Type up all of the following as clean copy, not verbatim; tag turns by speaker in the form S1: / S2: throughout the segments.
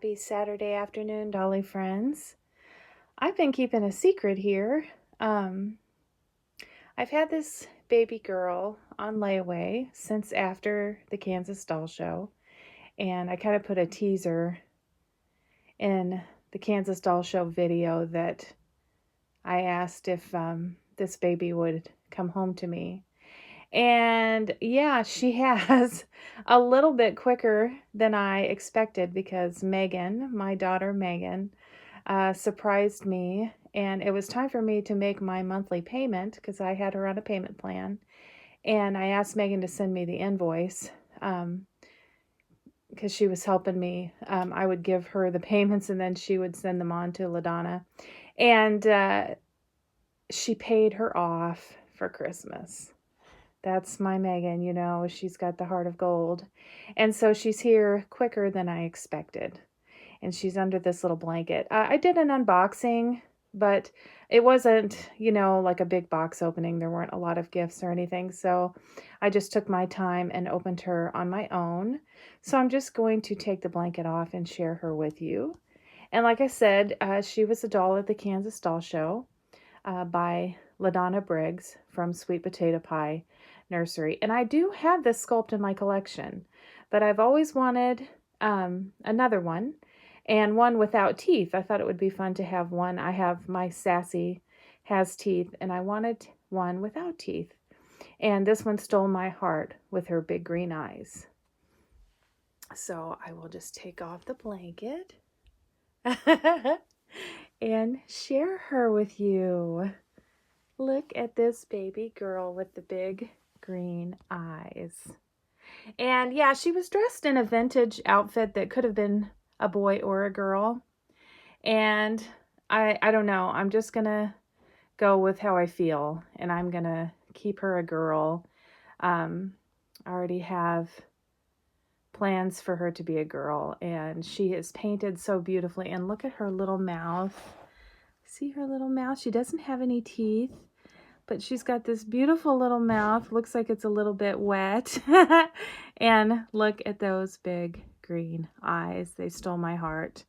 S1: Happy Saturday afternoon, Dolly friends. I've been keeping a secret here. I've had this baby girl on layaway since after the Kansas doll show, and I kind of put a teaser in the Kansas doll show video that I asked if this baby would come home to me. And yeah, she has a little bit quicker than I expected because Megan, my daughter Megan, surprised me. And it was time for me to make my monthly payment because I had her on a payment plan. And I asked Megan to send me the invoice because she was helping me. I would give her the payments and then she would send them on to LaDonna. And she paid her off for Christmas. That's my Megan, you know, she's got the heart of gold. And so she's here quicker than I expected. And she's under this little blanket. I did an unboxing, but it wasn't, you know, like a big box opening. There weren't a lot of gifts or anything. So I just took my time and opened her on my own. So I'm just going to take the blanket off and share her with you. And like I said, she was a doll at the Kansas Doll Show by LaDonna Briggs from Sweet Potato Pie Nursery. And I do have this sculpt in my collection, but I've always wanted another one and one without teeth. I thought it would be fun to have one. I have my Sassy has teeth and I wanted one without teeth. And this one stole my heart with her big green eyes. So I will just take off the blanket and share her with you. Look at this baby girl with the big green eyes. And yeah, she was dressed in a vintage outfit that could have been a boy or a girl. And I don't know. I'm just going to go with how I feel. And I'm going to keep her a girl. I already have plans for her to be a girl. And she is painted so beautifully. And look at her little mouth. See her little mouth? She doesn't have any teeth. But she's got this beautiful little mouth. Looks like it's a little bit wet. And look at those big green eyes. They stole my heart.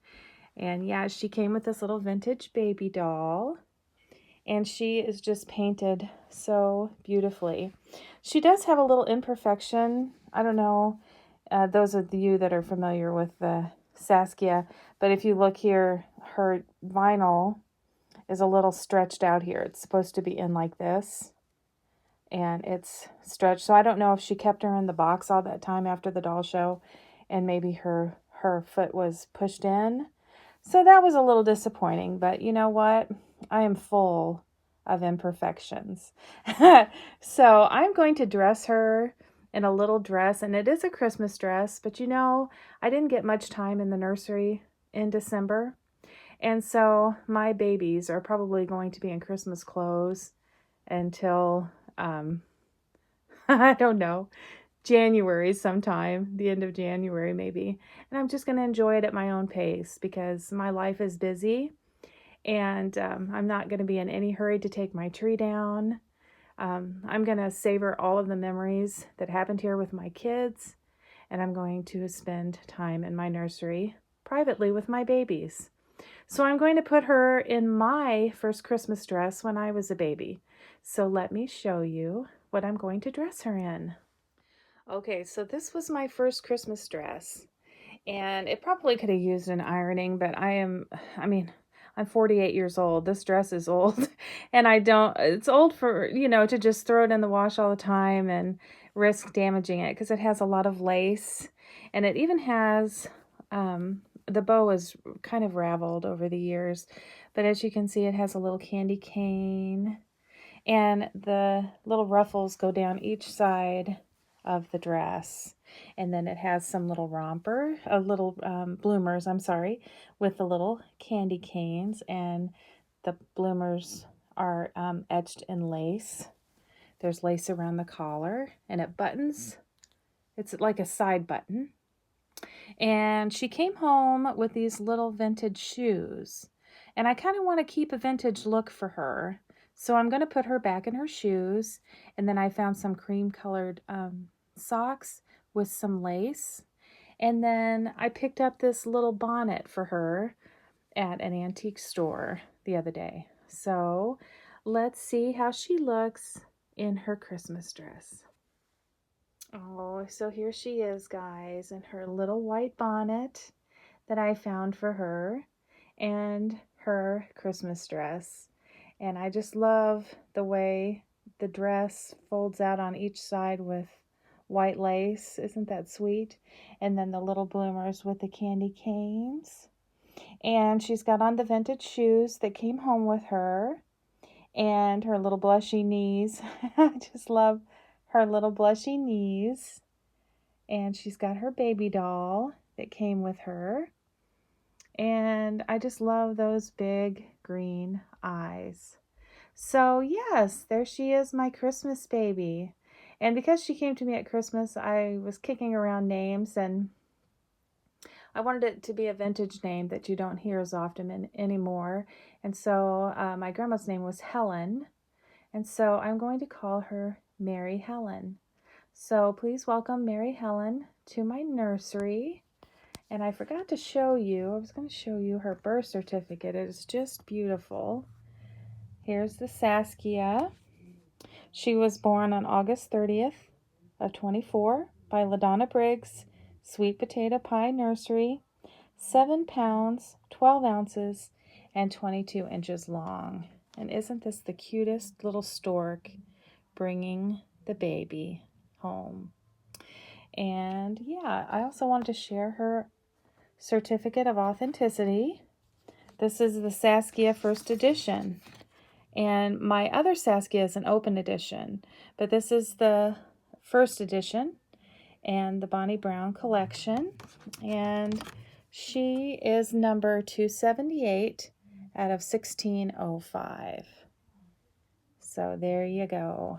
S1: And yeah, she came with this little vintage baby doll. And she is just painted so beautifully. She does have a little imperfection. I don't know, those of you that are familiar with the Saskia. But if you look here, her vinyl is a little stretched out here. It's supposed to be in like this, and it's stretched. So I don't know if she kept her in the box all that time after the doll show, and maybe her foot was pushed in. So that was a little disappointing, but you know what? I am full of imperfections. So I'm going to dress her in a little dress, and it is a Christmas dress, but you know, I didn't get much time in the nursery in December. And so my babies are probably going to be in Christmas clothes until, I don't know, January sometime, the end of January maybe. And I'm just going to enjoy it at my own pace because my life is busy and I'm not going to be in any hurry to take my tree down. I'm going to savor all of the memories that happened here with my kids, and I'm going to spend time in my nursery privately with my babies. So I'm going to put her in my first Christmas dress when I was a baby. So let me show you what I'm going to dress her in. Okay, so this was my first Christmas dress. And it probably could have used an ironing, but I'm 48 years old. This dress is old. And it's old for, you know, to just throw it in the wash all the time and risk damaging it because it has a lot of lace. And it even has, the bow is kind of raveled over the years, but as you can see, it has a little candy cane, and the little ruffles go down each side of the dress. And then it has some little bloomers, with the little candy canes, and the bloomers are etched in lace. There's lace around the collar, and it buttons. It's like a side button. And she came home with these little vintage shoes. And I kind of want to keep a vintage look for her. So I'm going to put her back in her shoes. And then I found some cream colored socks with some lace. And then I picked up this little bonnet for her at an antique store the other day. So let's see how she looks in her Christmas dress. Oh, so here she is, guys, in her little white bonnet that I found for her and her Christmas dress. And I just love the way the dress folds out on each side with white lace. Isn't that sweet? And then the little bloomers with the candy canes. And she's got on the vintage shoes that came home with her and her little blushy knees. I just love her little blushy knees. And she's got her baby doll that came with her. And I just love those big green eyes. So yes, there she is, my Christmas baby. And because she came to me at Christmas, I was kicking around names, and I wanted it to be a vintage name that you don't hear as often anymore. And so my grandma's name was Helen. And so I'm going to call her Mary Helen. So please welcome Mary Helen to my nursery. And I forgot to show you, I was going to show you her birth certificate. It is just beautiful. Here's the Saskia. She was born on August 30th of 24 by LaDonna Briggs, Sweet Potato Pie Nursery, 7 pounds, 12 ounces, and 22 inches long. And isn't this the cutest little stork bringing the baby home? And yeah, I also wanted to share her certificate of authenticity. This is the Saskia first edition. And my other Saskia is an open edition, but this is the first edition and the Bonnie Brown collection. And she is number 278 out of 1605. So there you go.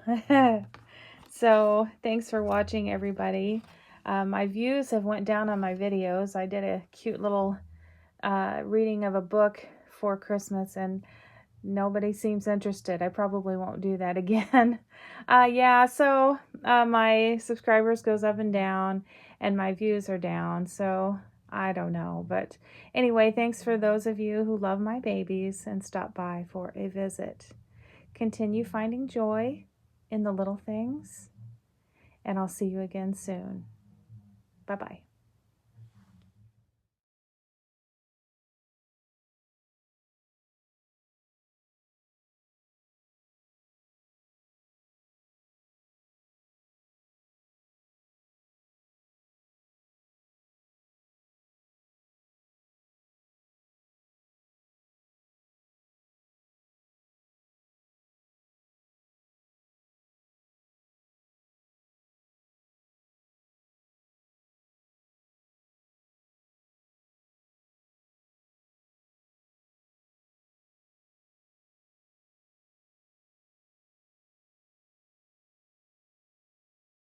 S1: So thanks for watching, everybody. My views have went down on my videos. I did a cute little reading of a book for Christmas, and nobody seems interested. I probably won't do that again. Yeah, so my subscribers goes up and down, and my views are down, so I don't know. But anyway, thanks for those of you who love my babies and stop by for a visit. Continue finding joy in the little things, and I'll see you again soon. Bye-bye.